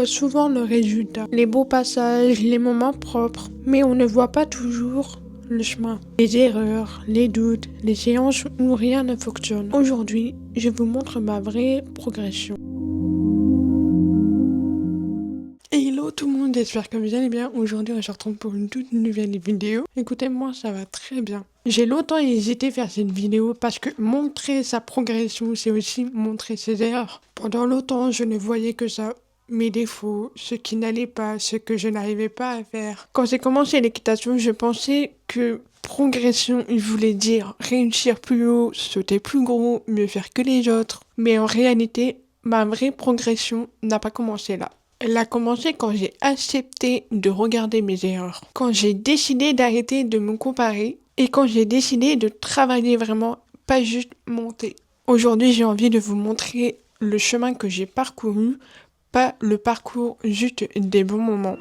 voit souvent le résultat, les beaux passages, les moments propres, mais on ne voit pas toujours le chemin, les erreurs, les doutes, les séances où rien ne fonctionne. Aujourd'hui, je vous montre ma vraie progression. Hello tout le monde, j'espère que vous allez bien. Aujourd'hui, on se retrouve pour une toute nouvelle vidéo. Écoutez, moi, ça va très bien. J'ai longtemps hésité à faire cette vidéo parce que montrer sa progression, c'est aussi montrer ses erreurs. Pendant longtemps, je ne voyais que ça. Mes défauts, ce qui n'allait pas, ce que je n'arrivais pas à faire. Quand j'ai commencé l'équitation, je pensais que progression, il voulait dire réussir plus haut, sauter plus gros, mieux faire que les autres. Mais en réalité, ma vraie progression n'a pas commencé là. Elle a commencé quand j'ai accepté de regarder mes erreurs. Quand j'ai décidé d'arrêter de me comparer et quand j'ai décidé de travailler vraiment, pas juste monter. Aujourd'hui, j'ai envie de vous montrer le chemin que j'ai parcouru, pas le parcours juste des bons moments.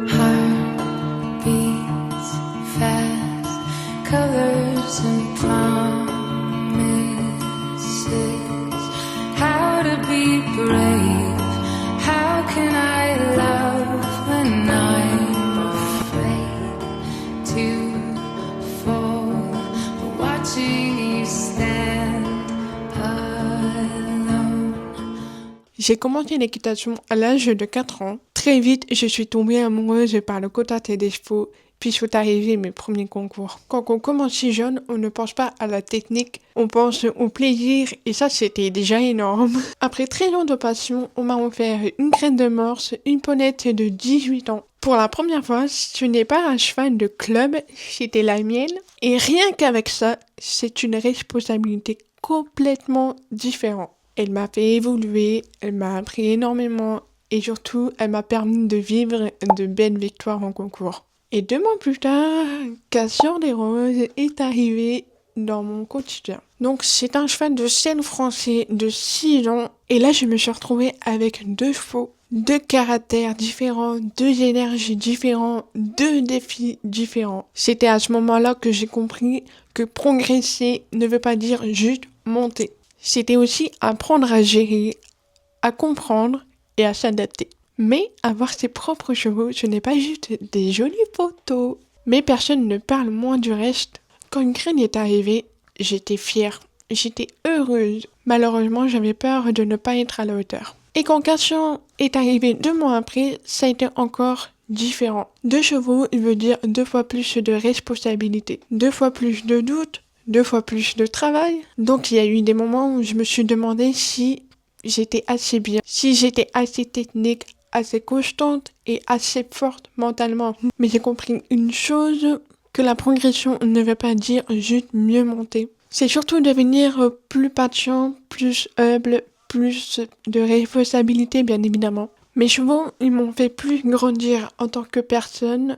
Heart beats fast, colors and promises. How to be brave? How can I love when I'm afraid to fall? Watching you stand alone. J'ai commencé l'équitation à l'âge de 4 ans. Très vite, je suis tombée amoureuse par le quota des chevaux, puis sont arrivés mes premiers concours. Quand on commence si jeune, on ne pense pas à la technique, on pense au plaisir, et ça c'était déjà énorme. Après 13 ans de passion, on m'a offert une graine de morse, une ponette de 18 ans. Pour la première fois, ce n'est pas un cheval de club, c'était la mienne, et rien qu'avec ça, c'est une responsabilité complètement différente. Elle m'a fait évoluer, elle m'a appris énormément et surtout, elle m'a permis de vivre de belles victoires en concours. Et 2 mois plus tard, Casseur des Roses est arrivé dans mon quotidien. Donc c'est un cheval de scène français de 6 ans et là je me suis retrouvée avec 2 chevaux, 2 caractères différents, 2 énergies différentes, 2 défis différents. C'était à ce moment-là que j'ai compris que progresser ne veut pas dire juste monter. C'était aussi apprendre à gérer, à comprendre et à s'adapter. Mais avoir ses propres chevaux, ce n'est pas juste des jolies photos. Mais personne ne parle moins du reste. Quand une graine est arrivée, j'étais fière, j'étais heureuse. Malheureusement, j'avais peur de ne pas être à la hauteur. Et quand Cassian est arrivé 2 mois après, ça a été encore différent. 2 chevaux, il veut dire 2 fois plus de responsabilité, 2 fois plus de doutes, 2 fois plus de travail. Donc il y a eu des moments où je me suis demandé si j'étais assez bien, si j'étais assez technique, assez constante et assez forte mentalement. Mais j'ai compris une chose, que la progression ne veut pas dire juste mieux monter. C'est surtout devenir plus patient, plus humble, plus de responsabilité bien évidemment. Mes chevaux, ils m'ont fait plus grandir en tant que personne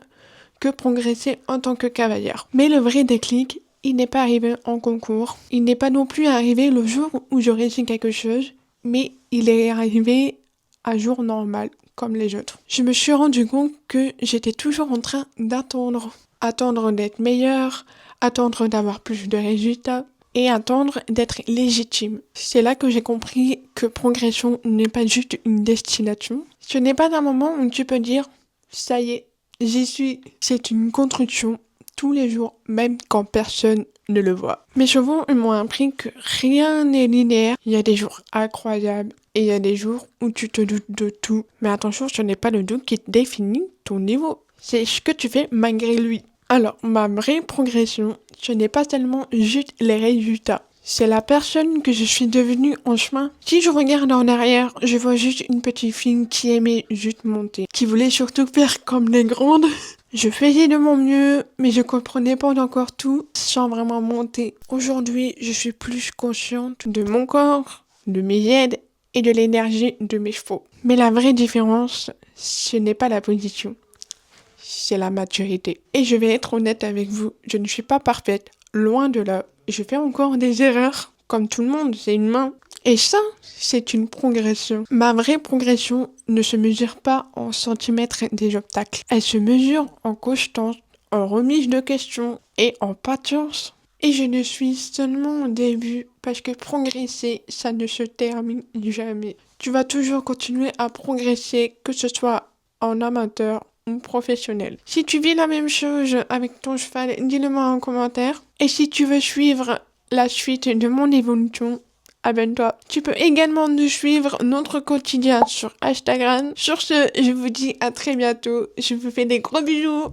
que progresser en tant que cavalière. Mais le vrai déclic, il n'est pas arrivé en concours. Il n'est pas non plus arrivé le jour où je réussis quelque chose, mais il est arrivé un jour normal, comme les autres. Je me suis rendu compte que j'étais toujours en train d'attendre. Attendre d'être meilleure, attendre d'avoir plus de résultats et attendre d'être légitime. C'est là que j'ai compris que progression n'est pas juste une destination. Ce n'est pas un moment où tu peux dire « ça y est, j'y suis ». C'est une construction tous les jours, même quand personne ne le voit. Mes chevaux m'ont appris que rien n'est linéaire. Il y a des jours incroyables et il y a des jours où tu te doutes de tout. Mais attention, ce n'est pas le doute qui définit ton niveau. C'est ce que tu fais malgré lui. Alors, ma vraie progression, ce n'est pas tellement juste les résultats. C'est la personne que je suis devenue en chemin. Si je regarde en arrière, je vois juste une petite fille qui aimait juste monter, qui voulait surtout faire comme les grandes. Je faisais de mon mieux, mais je comprenais pas encore tout sans vraiment monter. Aujourd'hui, je suis plus consciente de mon corps, de mes aides et de l'énergie de mes chevaux. Mais la vraie différence, ce n'est pas la position, c'est la maturité. Et je vais être honnête avec vous, je ne suis pas parfaite, loin de là. Je fais encore des erreurs, comme tout le monde, c'est humain. Et ça, c'est une progression. Ma vraie progression ne se mesure pas en centimètres des obstacles. Elle se mesure en constance, en remise de questions et en patience. Et je ne suis seulement au début parce que progresser, ça ne se termine jamais. Tu vas toujours continuer à progresser, que ce soit en amateur ou professionnel. Si tu vis la même chose avec ton cheval, dis-le-moi en commentaire. Et si tu veux suivre la suite de mon évolution, abonne-toi. Tu peux également nous suivre notre quotidien sur Instagram. Sur ce, je vous dis à très bientôt. Je vous fais des gros bisous.